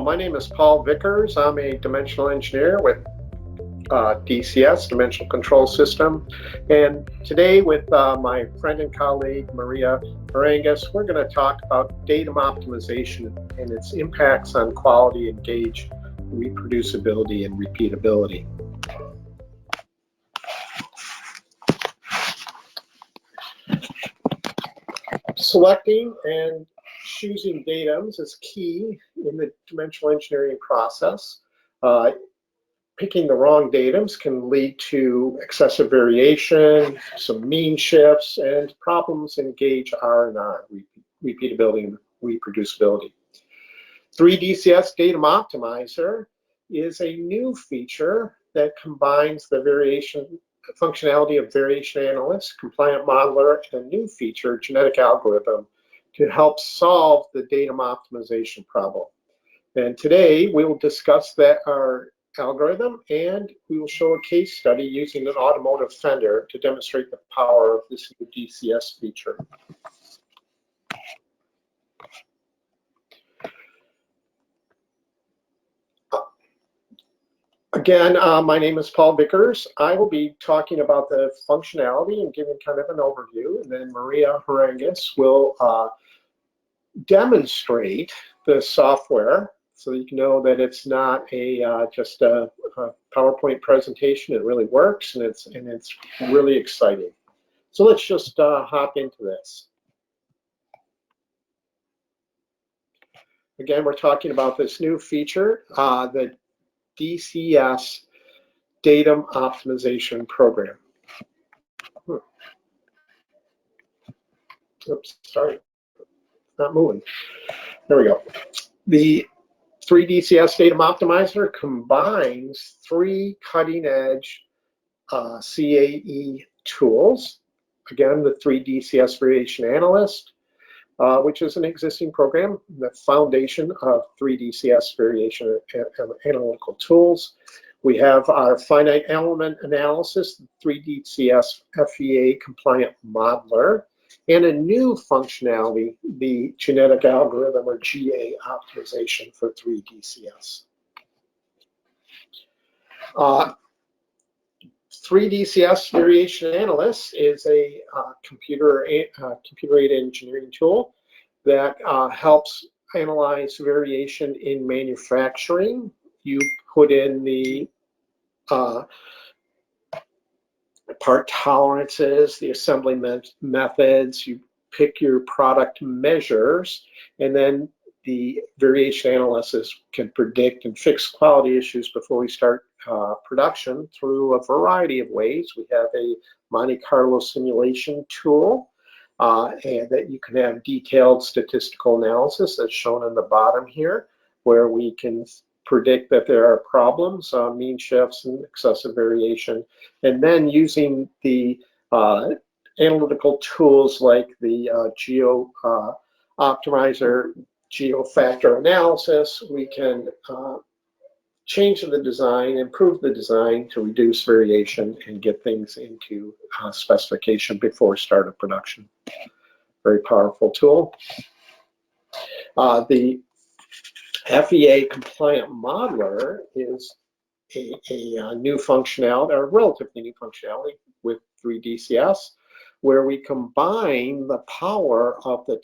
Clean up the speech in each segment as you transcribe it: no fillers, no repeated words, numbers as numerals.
My name is Paul Vickers. I'm a dimensional engineer with DCS, Dimensional Control System. And today with my friend and colleague, Maria Harangus, we're going to talk about datum optimization and its impacts on quality and gauge reproducibility and repeatability. Selecting and choosing datums is key in the dimensional engineering process. Picking the wrong datums can lead to excessive variation, some mean shifts, and problems in Gage R&R, repeatability and reproducibility. 3DCS Datum Optimizer is a new feature that combines the functionality of Variation Analyst, Compliant Modeler, and a new feature, genetic algorithm, to help solve the datum optimization problem. And today we will discuss our algorithm, and we will show a case study using an automotive fender to demonstrate the power of this new DCS feature. Again, my name is Paul Vickers. I will be talking about the functionality and giving kind of an overview, and then Maria Harangus will demonstrate the software so that you can know that it's not just a PowerPoint presentation. It really works, and it's really exciting. So let's just hop into this. Again, we're talking about this new feature, the DCS Datum Optimization Program. Oops, sorry, it's not moving. There we go. The 3DCS Datum Optimizer combines three cutting-edge CAE tools. Again, the 3DCS Variation Analyst, which is an existing program, the foundation of 3DCS Variation Analytical Tools. We have our finite element analysis, 3DCS FEA Compliant Modeler, and a new functionality, the genetic algorithm, or GA optimization for 3DCS. 3DCS Variation Analyst is a computer-aided engineering tool that helps analyze variation in manufacturing. You put in the part tolerances, the assembly methods, you pick your product measures, and then the variation analysis can predict and fix quality issues before we start production through a variety of ways. We have a Monte Carlo simulation tool, and that you can have detailed statistical analysis that's shown in the bottom here, where we can predict that there are problems, mean shifts and excessive variation, and then using the analytical tools like the Geo Optimizer, Geofactor analysis, we can change the design, improve the design to reduce variation and get things into specification before start of production. Very powerful tool. The FEA Compliant Modeler is a new functionality, or relatively new functionality with 3DCS, where we combine the power of the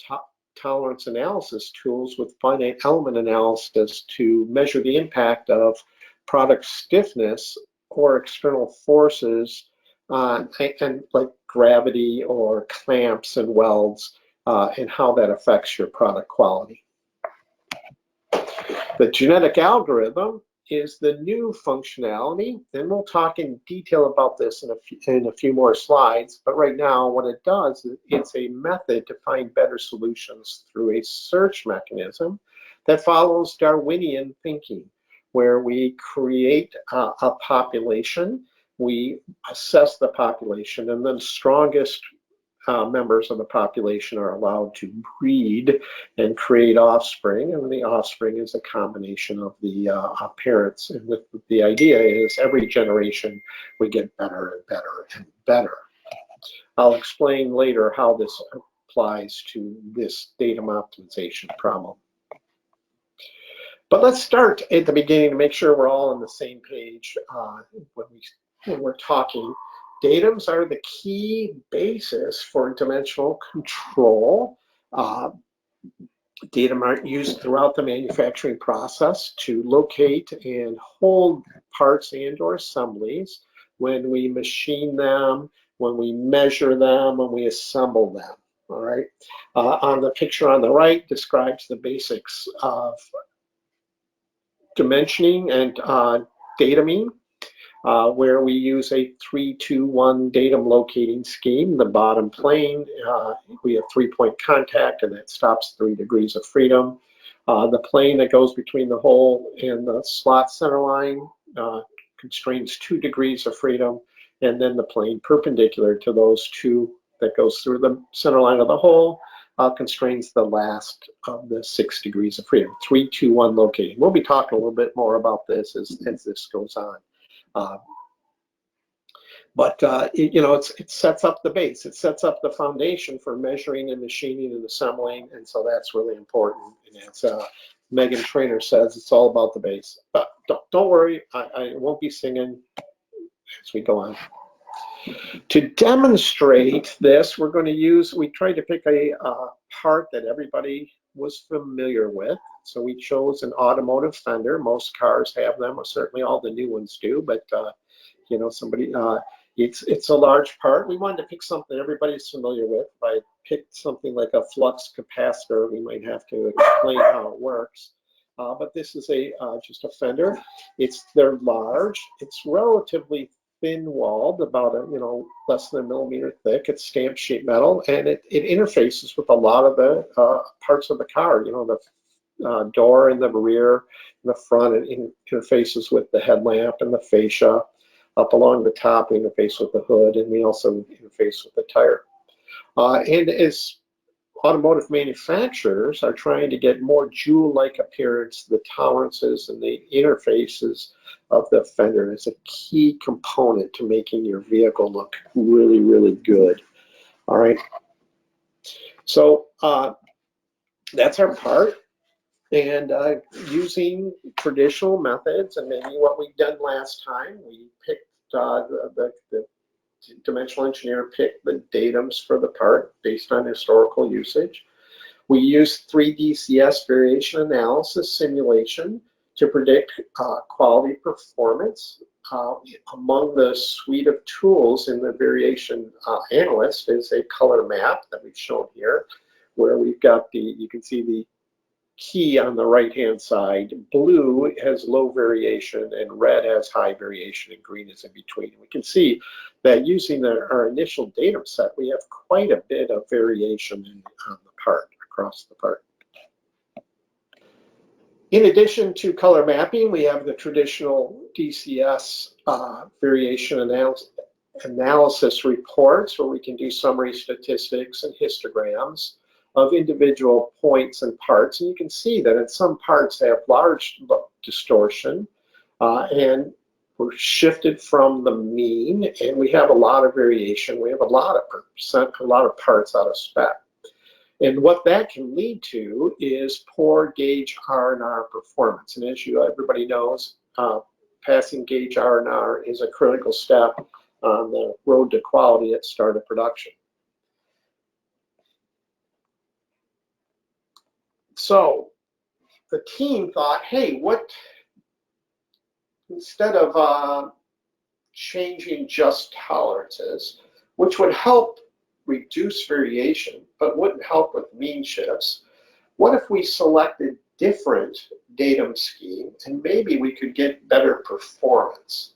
tolerance analysis tools with finite element analysis to measure the impact of product stiffness or external forces and like gravity or clamps and welds, and how that affects your product quality. The genetic algorithm is the new functionality, and we'll talk in detail about this in a few more slides, but right now what it does is it's a method to find better solutions through a search mechanism that follows Darwinian thinking, where we create a population, we assess the population, and then the strongest members of the population are allowed to breed and create offspring, and the offspring is a combination of the parents. And the idea is every generation we get better and better and better. I'll explain later how this applies to this datum optimization problem. But let's start at the beginning to make sure we're all on the same page when we're talking. Datums are the key basis for dimensional control. Datum are used throughout the manufacturing process to locate and hold parts and or assemblies when we machine them, when we measure them, when we assemble them. All right. On the picture on the right describes the basics of dimensioning and datuming, where we use a 3-2-1 datum locating scheme. The bottom plane, we have 3-point contact, and that stops 3 degrees of freedom. The plane that goes between the hole and the slot center line constrains 2 degrees of freedom, and then the plane perpendicular to those two that goes through the center line of the hole constrains the last of the 6 degrees of freedom. 3-2-1 locating. We'll be talking a little bit more about this as this goes on. You know, it sets up the base. It sets up the foundation for measuring and machining and assembling, and so that's really important. And as Megan Trainor says, it's all about the base. But don't worry, I won't be singing as we go on. To demonstrate this, we're going to use, we tried to pick a part that everybody was familiar with. So we chose an automotive fender. Most cars have them, or certainly all the new ones do, but you know, it's a large part. We wanted to pick something everybody's familiar with. If I picked something like a flux capacitor, we might have to explain how it works. But this is just a fender. They're large. It's relatively thin-walled, about less than a millimeter thick. It's stamped sheet metal, and it interfaces with a lot of the parts of the car. You know, the door in the rear, in the front, it interfaces with the headlamp and the fascia. Up along the top, we interface with the hood, and we also interface with the tire. And as automotive manufacturers are trying to get more jewel-like appearance, the tolerances and the interfaces of the fender is a key component to making your vehicle look really, really good. All right. So that's our part. And using traditional methods, and maybe what we've done last time, we picked the dimensional engineer picked the datums for the part based on historical usage. We used 3 DCS variation analysis simulation to predict quality performance. Among the suite of tools in the Variation Analyst is a color map that we've shown here, where we've got you can see the key on the right-hand side. Blue has low variation, and red has high variation, and green is in between. We can see that using our initial datum set, we have quite a bit of variation on the part, across the part. In addition to color mapping, we have the traditional DCS variation analysis reports, where we can do summary statistics and histograms of individual points and parts. And you can see that some parts have large distortion, and we're shifted from the mean, and we have a lot of variation. We have a lot of parts out of spec. And what that can lead to is poor Gage R&R performance. And as everybody knows, passing Gage R&R is a critical step on the road to quality at start of production. So the team thought, hey, instead of changing just tolerances, which would help reduce variation, but wouldn't help with mean shifts, what if we selected different datum schemes, and maybe we could get better performance?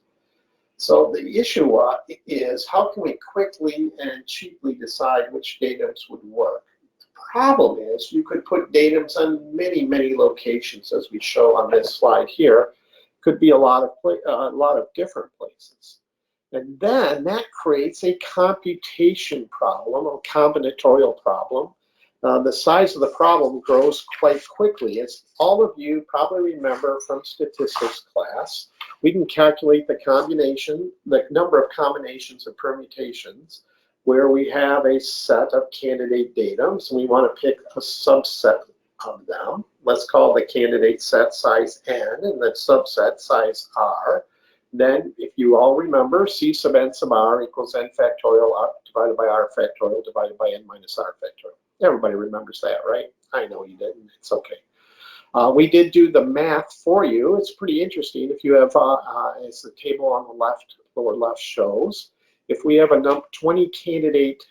So the issue is, how can we quickly and cheaply decide which datums would work? Problem is, you could put datums on many, many locations, as we show on this slide here. Could be a lot of different places. And then that creates a computation problem, a combinatorial problem. The size of the problem grows quite quickly. As all of you probably remember from statistics class, we can calculate the number of combinations of permutations, where we have a set of candidate datums, and we want to pick a subset of them. let's call the candidate set size n and the subset size r. Then, if you all remember, C sub n sub r equals n factorial divided by r factorial divided by n minus r factorial. Everybody remembers that, right? I know you didn't. It's okay. We did do the math for you. It's pretty interesting. If you have, as the table on the left, lower left shows, if we have 20 candidate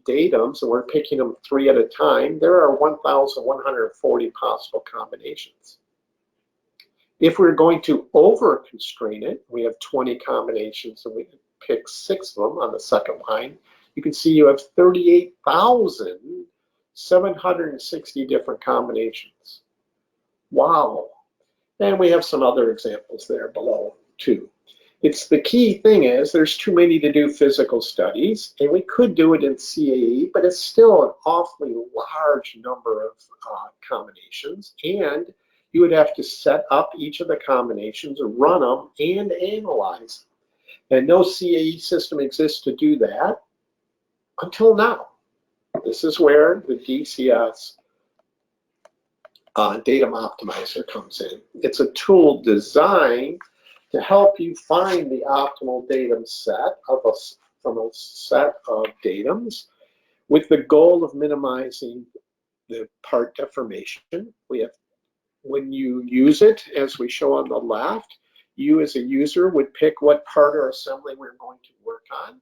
datums and we're picking them 3 at a time, there are 1,140 possible combinations. If we're going to over constrain it, we have 20 combinations and we pick 6 of them on the second line. You can see you have 38,760 different combinations. Wow. And we have some other examples there below too. It's the key thing is there's too many to do physical studies, and we could do it in CAE, but it's still an awfully large number of combinations, and you would have to set up each of the combinations, run them, and analyze them. And no CAE system exists to do that until now. This is where the DCS Datum Optimizer comes in. It's a tool designed to help you find the optimal datum set from a set of datums with the goal of minimizing the part deformation. When you use it, as we show on the left, you as a user would pick what part or assembly we're going to work on.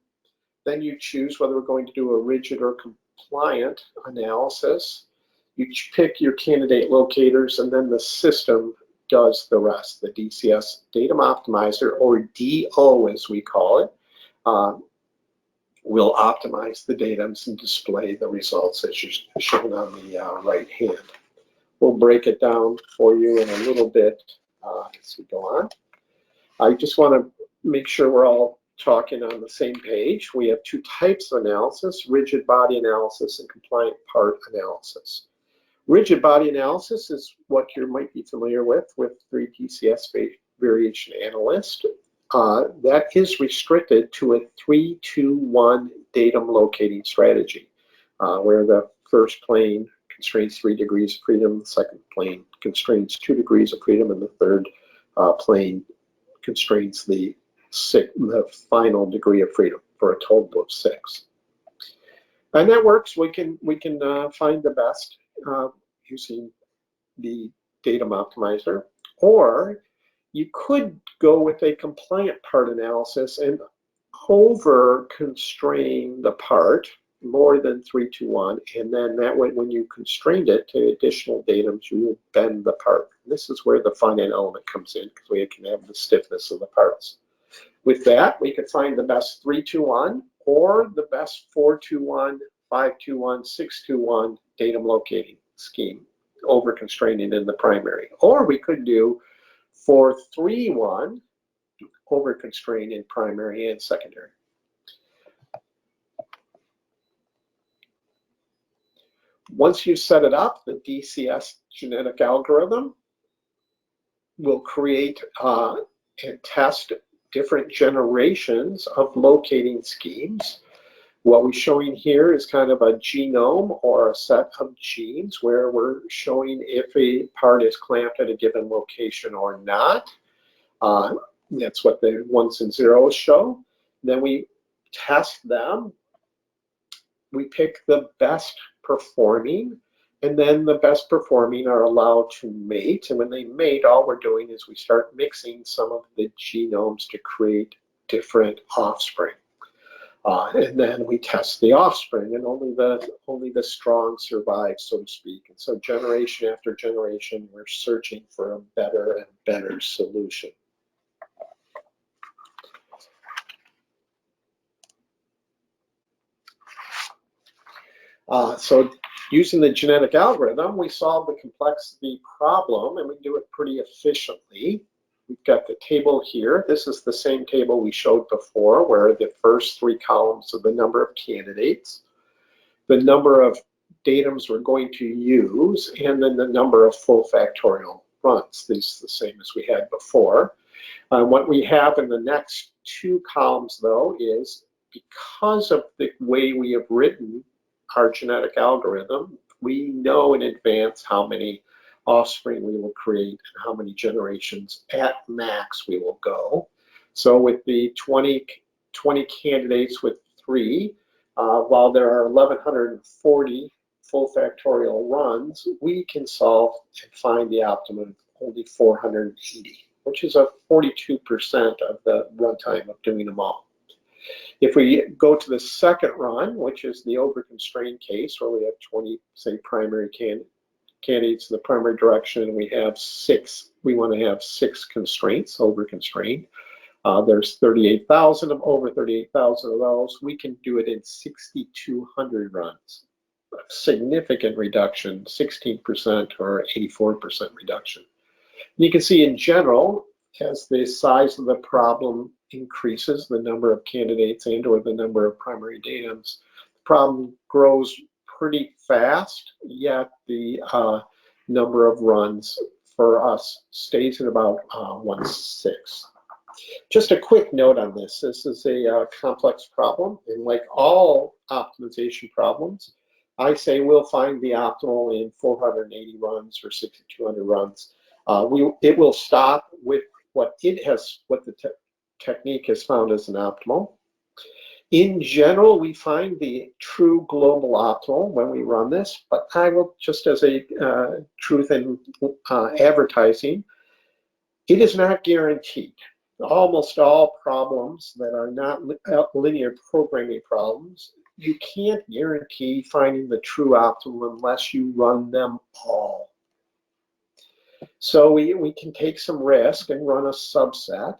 Then you choose whether we're going to do a rigid or compliant analysis. You pick your candidate locators, and then the system does the rest. The DCS Datum Optimizer, or DO as we call it, will optimize the datums and display the results as shown on the right hand. We'll break it down for you in a little bit as we go on. I just want to make sure we're all talking on the same page. We have 2 types of analysis: rigid body analysis and compliant part analysis. Rigid body analysis is what you might be familiar with 3 DCS Variation Analyst. That is restricted to a 3-2-1 datum locating strategy, where the first plane constrains 3 degrees of freedom, the second plane constrains 2 degrees of freedom, and the third plane constrains the final degree of freedom for a total of 6. And that works. We can find the best using the Datum Optimizer, or you could go with a compliant part analysis and over constrain the part more than 3-2-1, and then that way when you constrained it to additional datums, you will bend the part. And this is where the finite element comes in, because we can have the stiffness of the parts. With that, we could find the best 3-2-1 or the best 4-2-1, 5-2-1, 6-2-1 datum locating scheme, over constraining in the primary. Or we could do 4-3-1, over constrain in primary and secondary. Once you set it up, the DCS genetic algorithm will create and test different generations of locating schemes. What we're showing here is kind of a genome or a set of genes where we're showing if a part is clamped at a given location or not. That's what the 1s and 0s show. Then we test them. We pick the best performing, and then the best performing are allowed to mate. And when they mate, all we're doing is we start mixing some of the genomes to create different offspring. And then we test the offspring, and only the strong survive, so to speak. And so generation after generation, we're searching for a better and better solution. So using the genetic algorithm, we solve the complexity problem, and we do it pretty efficiently. We've got the table here. This is the same table we showed before, where the first 3 columns are the number of candidates, the number of datums we're going to use, and then the number of full factorial runs. This is the same as we had before. What we have in the next 2 columns, though, is because of the way we have written our genetic algorithm, we know in advance how many offspring we will create and how many generations at max we will go. So with the 20 candidates with 3, while there are 1,140 full factorial runs, we can solve and find the optimum of only 480, which is a 42% of the runtime of doing them all. If we go to the second run, which is the over-constrained case, where we have 20, say, primary candidates in the primary direction, and we have 6, we want to have 6 constraints, over-constrained. There's 38,000 of over 38,000 of those. We can do it in 6,200 runs. A significant reduction, 16% or 84% reduction. You can see in general, as the size of the problem increases, the number of candidates and or the number of primary datums, the problem grows pretty fast, yet the number of runs for us stays at about 1/6. Just a quick note on this. This is a complex problem, and like all optimization problems, I say we'll find the optimal in 480 runs or 6,200 runs. It will stop with what the technique has found as an optimal. In general, we find the true global optimal when we run this, but I will, just as a truth in advertising, it is not guaranteed. Almost all problems that are not linear programming problems, you can't guarantee finding the true optimum unless you run them all. So we can take some risk and run a subset.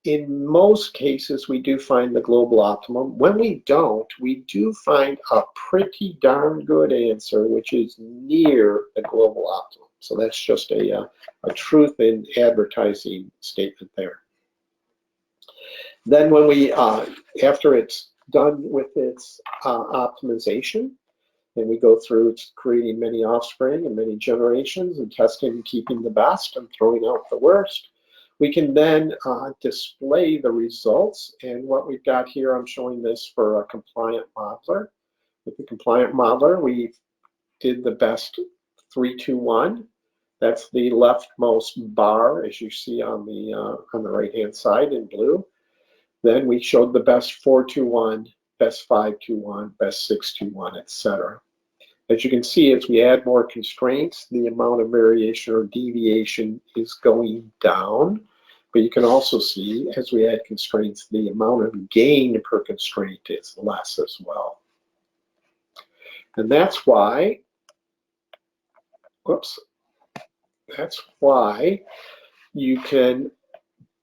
In most cases, we do find the global optimum. When we don't, we do find a pretty darn good answer, which is near the global optimum. So that's just a truth in advertising statement there. Then when we, after it's done with its optimization, and we go through creating many offspring and many generations and testing and keeping the best and throwing out the worst, we can then display the results. And what we've got here, I'm showing this for a compliant modeler. With the compliant modeler, we did the best 3, 2, 1. That's the leftmost bar, as you see on the right-hand side in blue. Then we showed the best 4, 2, 1, best 5, 2, 1, best 6, 2, 1, etc. As you can see, as we add more constraints, the amount of variation or deviation is going down. But you can also see, as we add constraints, the amount of gain per constraint is less as well. And that's why, that's why you can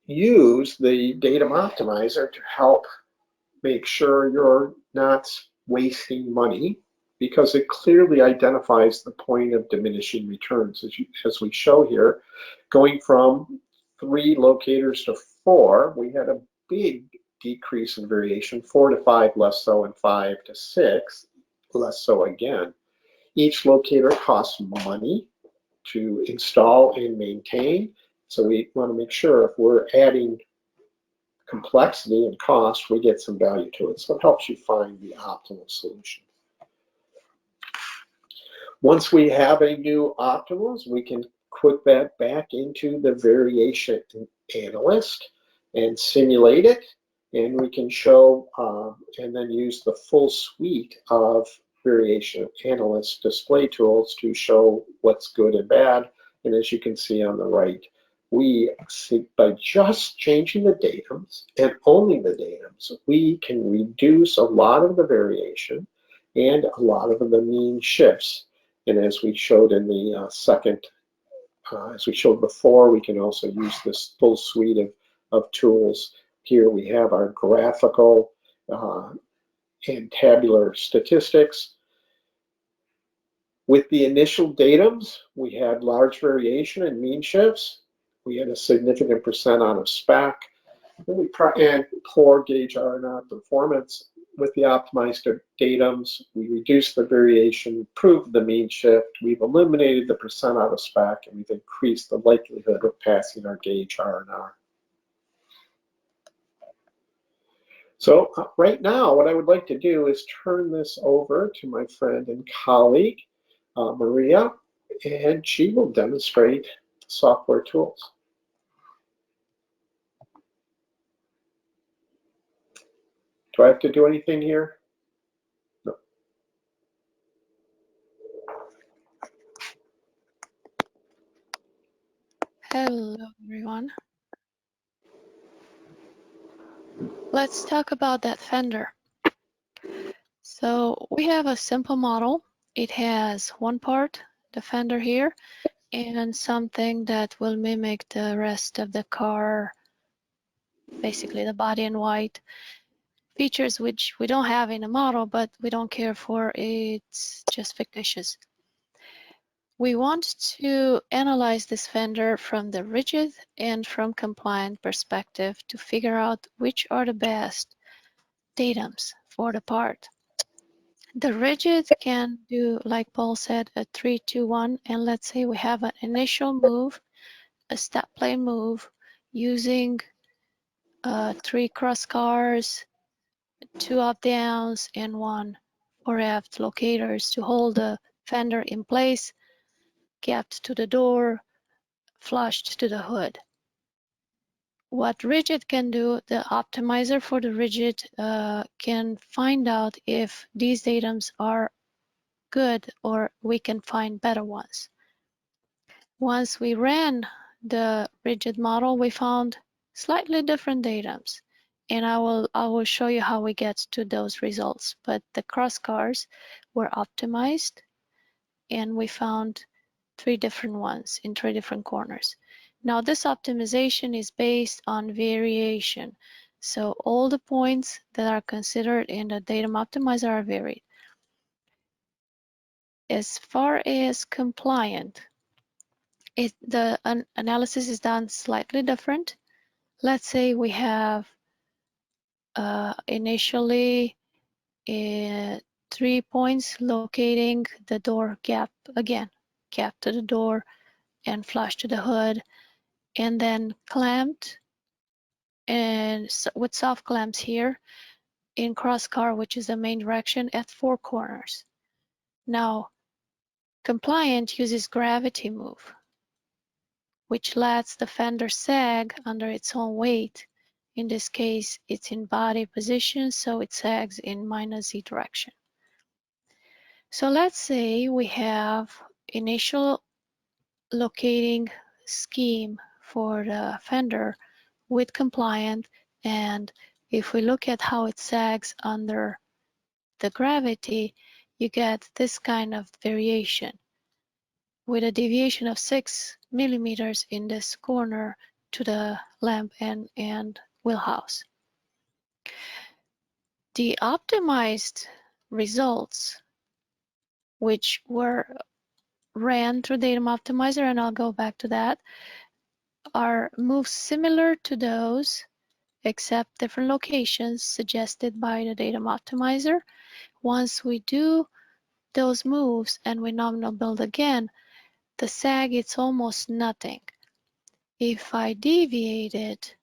use the Datum Optimizer to help make sure you're not wasting money, because it clearly identifies the point of diminishing returns. As we show here, going from 3 locators to 4, we had a big decrease in variation, 4 to 5 less so, and 5 to 6 less so again. Each locator costs money to install and maintain, so we want to make sure if we're adding complexity and cost, we get some value to it. So it helps you find the optimal solution. Once we have a new optimals, we can put that back into the Variation Analyst and simulate it, and we can show and then use the full suite of Variation Analyst display tools to show what's good and bad. And as you can see on the right, we see by just changing the datums and only the datums, we can reduce a lot of the variation and a lot of the mean shifts. And as we showed in the as we showed before, we can also use this full suite of tools. Here we have our graphical and tabular statistics. With the initial datums, we had large variation in mean shifts. We had a significant percent out of spec, and poor Gage R&R performance. With the optimized datums, we reduced the variation, improved the mean shift, we've eliminated the percent out of spec, and we've increased the likelihood of passing our Gage R&R. So right now, what I would like to do is turn this over to my friend and colleague, Maria, and she will demonstrate software tools. Do I have to do anything here? No. Hello, everyone. Let's talk about that fender. So we have a simple model. It has one part, the fender here, and something that will mimic the rest of the car, basically the body in white. Features which we don't have in the model, but we don't care for. It's just fictitious. We want to analyze this fender from the rigid and from compliant perspective to figure out which are the best datums for the part. The rigid can do, like Paul said, a 3, 2, 1, and let's say we have an initial move, a step plane move, using 3 cross cars, 2 up downs, and 1 4F locators to hold the fender in place, gapped to the door, flushed to the hood. What rigid can do, the optimizer for the rigid can find out if these datums are good or we can find better ones. Once we ran the rigid model, we found slightly different datums, and I will show you how we get to those results. But the cross cars were optimized, and we found 3 different ones in 3 different corners. Now this optimization is based on variation. So all the points that are considered in the Datum Optimizer are varied. As far as compliant, the analysis is done slightly different. Let's say we have initially 3 points locating the door gap again, gap to the door and flush to the hood, and then clamped and with soft clamps here in cross car, which is the main direction, at 4 corners. Now, compliant uses gravity move, which lets the fender sag under its own weight. In this case, it's in body position, so it sags in -z direction. So let's say we have initial locating scheme for the fender with compliant, and if we look at how it sags under the gravity, you get this kind of variation with a deviation of 6 millimeters in this corner to the lamp and wheelhouse. The optimized results, which were ran through Datum Optimizer, and I'll go back to that, are moves similar to those, except different locations suggested by the Datum Optimizer. Once we do those moves and we nominal build again, the sag, it's almost nothing. If I deviate it,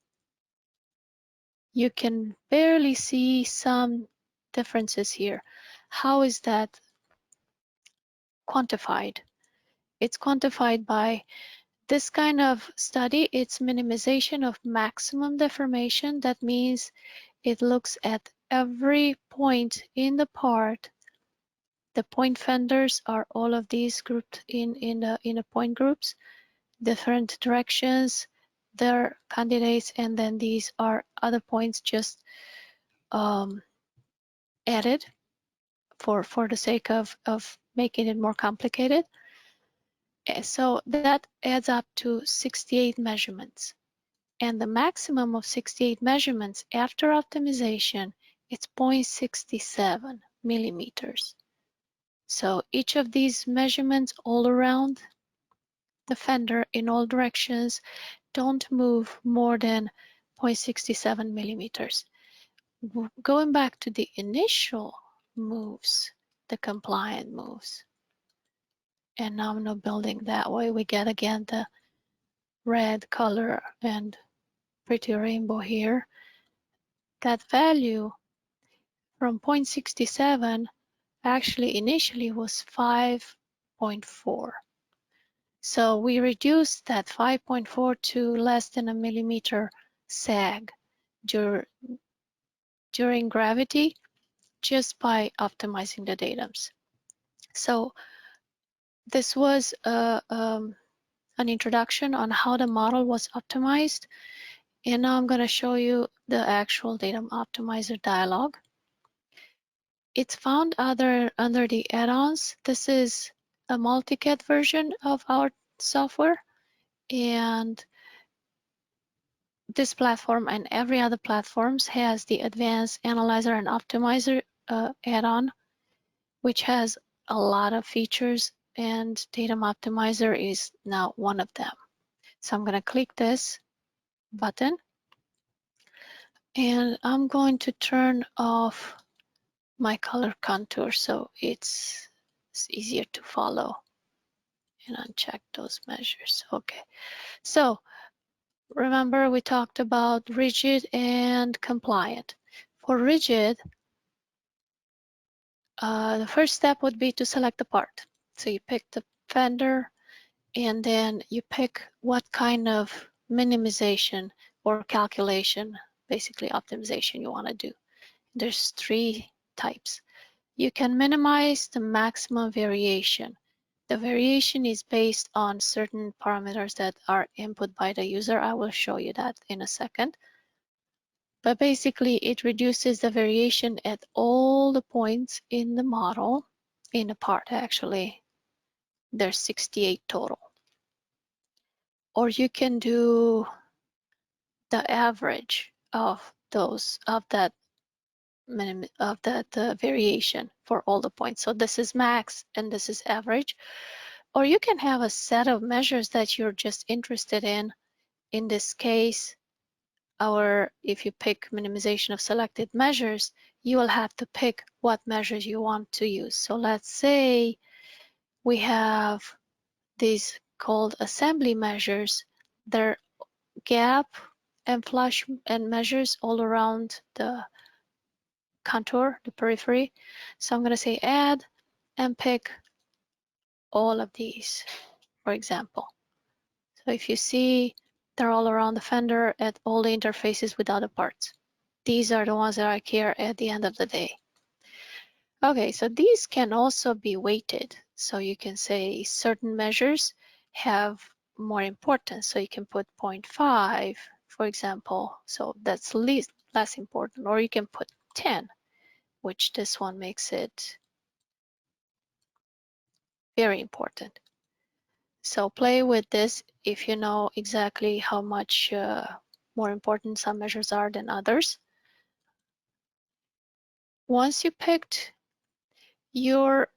you can barely see some differences here. How is that quantified? It's quantified by this kind of study. It's minimization of maximum deformation. That means it looks at every point in the part. The point fenders are all of these grouped in the point groups, different directions, their candidates, and then these are other points just added for the sake of making it more complicated. So that adds up to 68 measurements. And the maximum of 68 measurements after optimization, it's 0.67 millimeters. So each of these measurements all around the fender in all directions don't move more than 0.67 millimeters. Going back to the initial moves, the compliant moves, and nominal building that way, we get again the red color and pretty rainbow here. That value from 0.67 actually initially was 5.4. So we reduced that 5.4 to less than a millimeter sag during gravity just by optimizing the datums. So this was an introduction on how the model was optimized. And now I'm going to show you the actual Datum Optimizer dialog. It's found under the add-ons. This is a multi-CAD version of our software. And this platform and every other platforms has the Advanced Analyzer and Optimizer add-on, which has a lot of features, and Datum Optimizer is now one of them. So I'm going to click this button, and I'm going to turn off my color contour so it's easier to follow, and uncheck those measures. Okay, so remember we talked about rigid and compliant. For rigid, the first step would be to select the part. So you pick the fender, and then you pick what kind of minimization or calculation, basically optimization, you want to do. There's 3 types. You can minimize the maximum variation. The variation is based on certain parameters that are input by the user. I will show you that in a second. But basically, it reduces the variation at all the points in the model, in the part actually. There's 68 total. Or you can do the average of that variation for all the points. So this is max and this is average. Or you can have a set of measures that you're just interested in. In this case, if you pick minimization of selected measures, you will have to pick what measures you want to use. So let's say we have these called assembly measures. They're gap and flush and measures all around the contour, the periphery. So I'm going to say add and pick all of these, for example. So if you see, they're all around the fender at all the interfaces with other parts. These are the ones that I care at the end of the day. Okay, so these can also be weighted. So you can say certain measures have more importance. So you can put 0.5, for example. So that's less important. Or you can put 10, which this one makes it very important. So play with this if you know exactly how much more important some measures are than others. Once you picked your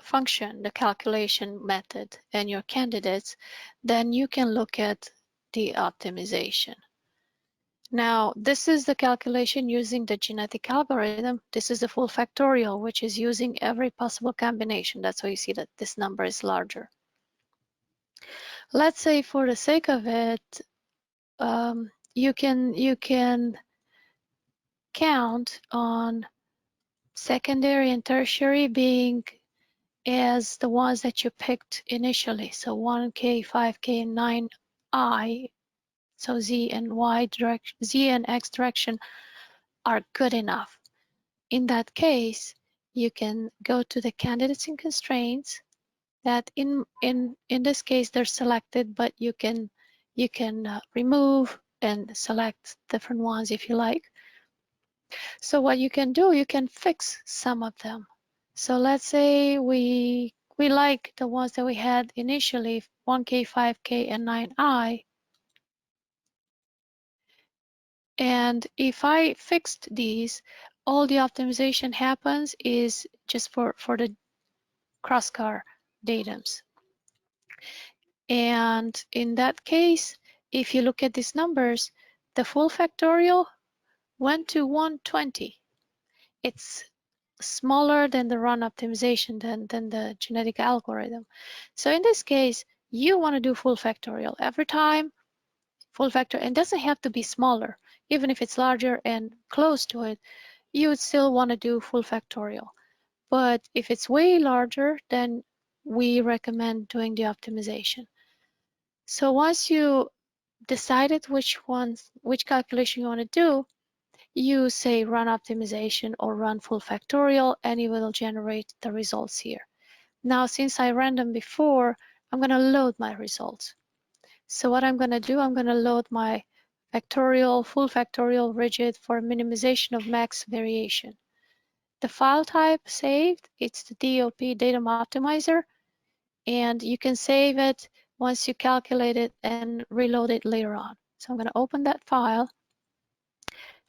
function, the calculation method, and your candidates, then you can look at the optimization. Now, this is the calculation using the genetic algorithm. This is the full factorial, which is using every possible combination. That's why you see that this number is larger. Let's say for the sake of it, you can count on secondary and tertiary being as the ones that you picked initially. So 1K, 5K, and 9I. So Z and Y direction, Z and X direction are good enough. In that case, you can go to the candidates and constraints that in this case they're selected, but you can remove and select different ones if you like. So what you can do, you can fix some of them. So let's say we like the ones that we had initially, 1K, 5K, and 9I. And if I fixed these, all the optimization happens is just for the crosscar datums. And in that case, if you look at these numbers, the full factorial went to 120. It's smaller than the run optimization than the genetic algorithm. So in this case, you want to do full factorial every time. Full factor, and doesn't have to be smaller. Even if it's larger and close to it, you would still want to do full factorial. But if it's way larger, then we recommend doing the optimization. So once you decided which calculation you want to do, you say run optimization or run full factorial, and it will generate the results here. Now, since I ran them before, I'm going to load my results. So what I'm going to do, I'm going to load my factorial, full factorial rigid for minimization of max variation. The file type saved, it's the DOP Datum Optimizer, and you can save it once you calculate it and reload it later on. So I'm going to open that file,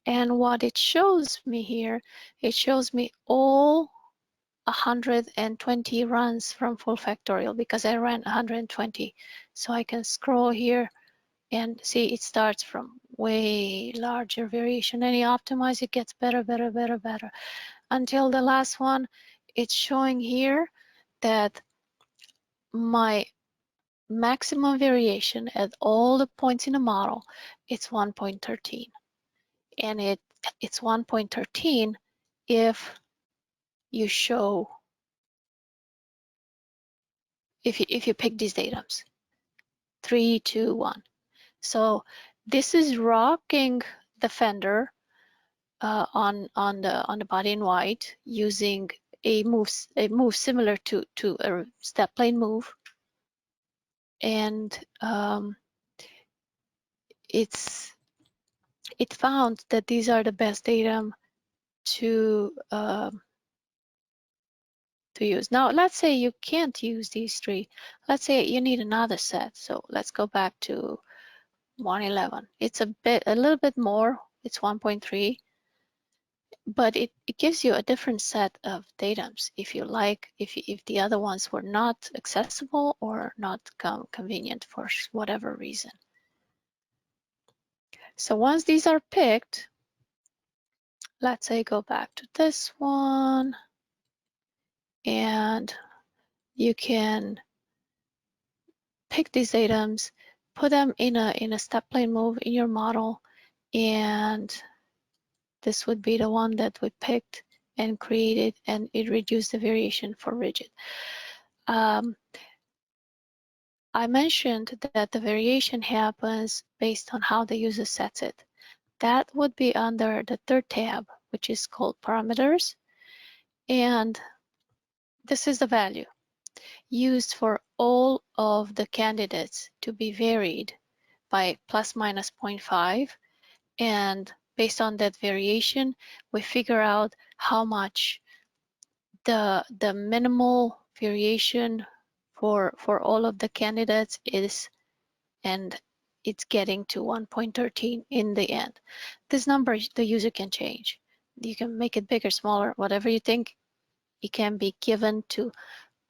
and what it shows me here, it shows me all 120 runs from full factorial because I ran 120. So I can scroll here and see it starts from way larger variation. And you optimize, it gets better, better, better, better. Until the last one, it's showing here that my maximum variation at all the points in the model, it's 1.13. And it's 1.13 if you show, if you pick these datums, 3, 2, 1. So this is rocking the fender on the body in white using a move similar to a step plane move, and it found that these are the best datum to use. Now let's say you can't use these three. Let's say you need another set. So let's go back to 111. It's a little bit more. It's 1.3. But it gives you a different set of datums if you like, if the other ones were not accessible or not convenient for whatever reason. So once these are picked, let's say go back to this one, and you can pick these datums, put them in a step plane move in your model, and this would be the one that we picked and created, and it reduced the variation for rigid. I mentioned that the variation happens based on how the user sets it. That would be under the third tab, which is called parameters. And this is the value used for all of the candidates to be varied by plus minus 0.5. And based on that variation, we figure out how much the minimal variation for all of the candidates is, and it's getting to 1.13 in the end. This number the user can change. You can make it bigger, smaller, whatever you think. It can be given to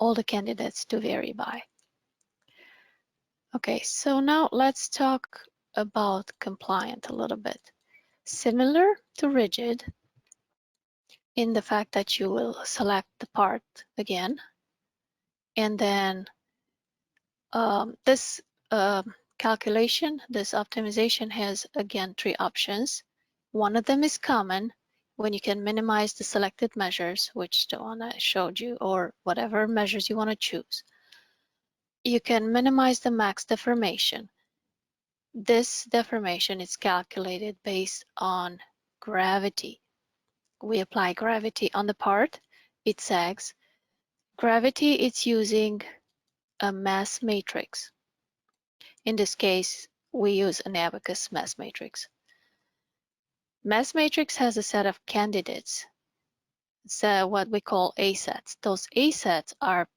all the candidates to vary by. Okay, so now let's talk about compliant a little bit. Similar to rigid in the fact that you will select the part again, and then this calculation, this optimization has again 3 options. One of them is common, when you can minimize the selected measures, which the one I showed you, or whatever measures you want to choose. You can minimize the max deformation. This deformation is calculated based on gravity. We apply gravity on the part, it sags. Gravity, it's using a mass matrix. In this case, we use an abacus mass matrix. Mass matrix has a set of candidates, so what we call A sets. Those A sets are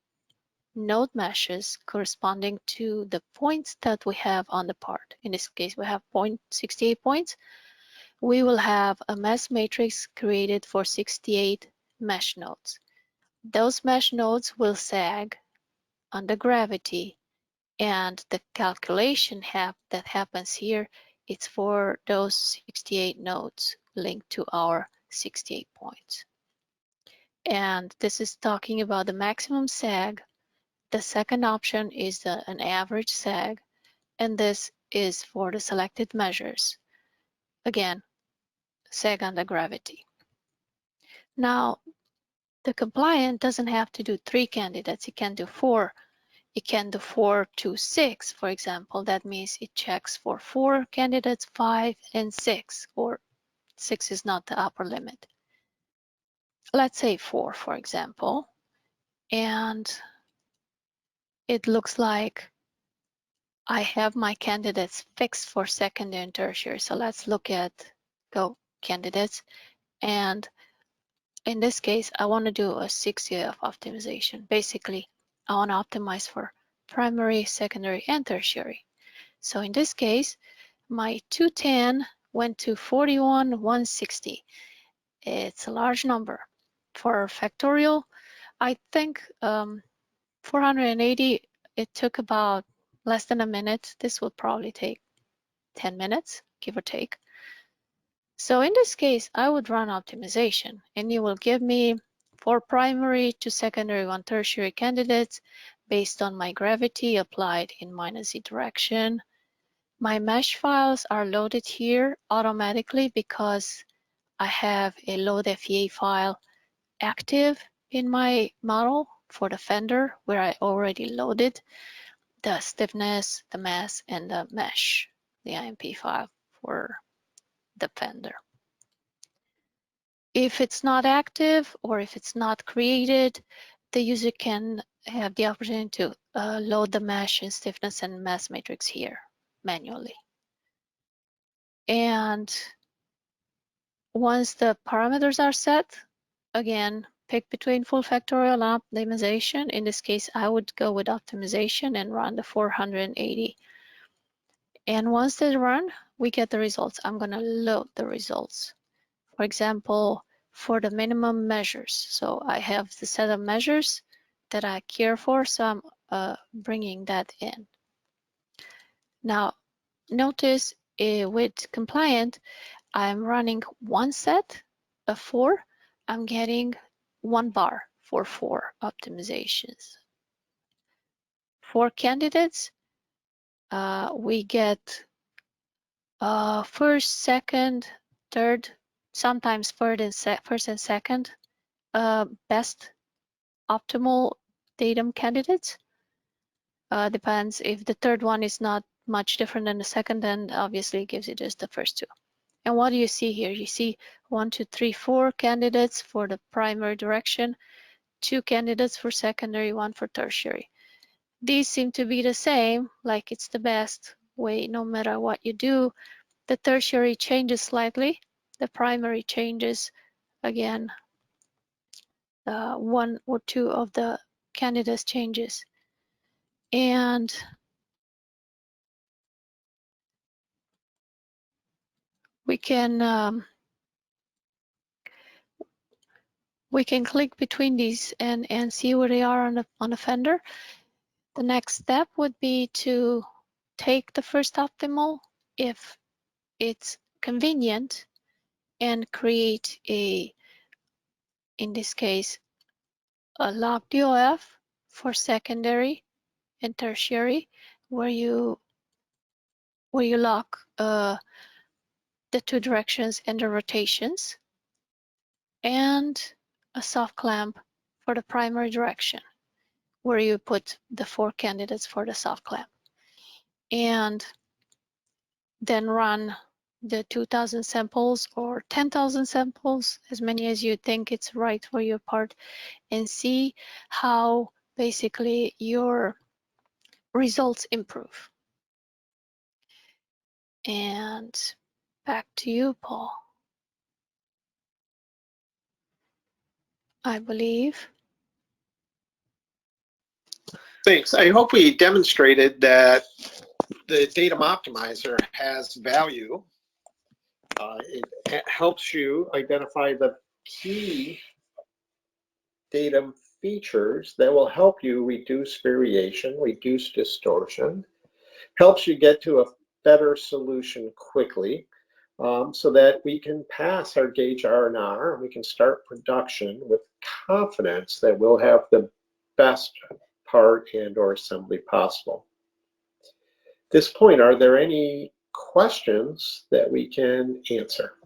node meshes corresponding to the points that we have on the part. In this case, we have 68 points. We will have a mass matrix created for 68 mesh nodes. Those mesh nodes will sag under gravity, and the calculation that happens here, it's for those 68 nodes linked to our 68 points. And this is talking about the maximum sag. The second option is an average sag, and this is for the selected measures. Again, sag under gravity. Now, The compliant doesn't have to do 3 candidates, it can do 4. It can do 4 to 6, for example. That means it checks for 4 candidates, 5 and 6, or 6 is not the upper limit. Let's say 4, for example, and it looks like I have my candidates fixed for secondary and tertiary. So let's look at go candidates, and in this case, I want to do a 6UF optimization. Basically, I want to optimize for primary, secondary, and tertiary. So in this case, my 210 went to 41,160. It's a large number. For factorial, I think 480, it took about less than a minute. This will probably take 10 minutes, give or take. So in this case, I would run optimization, and it will give me 4 primary, 2 secondary, 1 tertiary candidates based on my gravity applied in -z direction. My mesh files are loaded here automatically because I have a load FEA file active in my model for the fender, where I already loaded the stiffness, the mass, and the mesh, the IMP file for the fender. If it's not active or if it's not created, the user can have the opportunity to load the mesh and stiffness and mass matrix here manually. And once the parameters are set, again, pick between full factorial and optimization. In this case, I would go with optimization and run the 480. And once they run, we get the results. I'm going to load the results. For example, for the minimum measures. So I have the set of measures that I care for, so I'm bringing that in. Now, notice with compliant, I'm running one set of 4. I'm getting 1 bar for 4 optimizations. For candidates, we get first, second, third, sometimes first and second best optimal datum candidates. Depends if the third one is not much different than the second, then obviously it gives you just the first 2. And what do you see here? You see 1, 2, 3, 4 candidates for the primary direction, 2 candidates for secondary, 1 for tertiary. These seem to be the same, like it's the best way no matter what you do. The tertiary changes slightly. The primary changes again. 1 or 2 of the candidates changes. And we can click between these and see where they are on the fender. The next step would be to take the first optimal, if it's convenient, and create in this case, a log DOF for secondary and tertiary, where you lock the 2 directions and the rotations, and a soft clamp for the primary direction, where you put the 4 candidates for the soft clamp. And then run the 2,000 samples or 10,000 samples, as many as you think it's right for your part, and see how basically your results improve. And back to you, Paul. I believe. Thanks. I hope we demonstrated that the Datum Optimizer has value. It helps you identify the key datum features that will help you reduce variation, reduce distortion, helps you get to a better solution quickly, so that we can pass our Gage R&R and we can start production with confidence that we'll have the best part and or assembly possible. At this point, are there any questions that we can answer?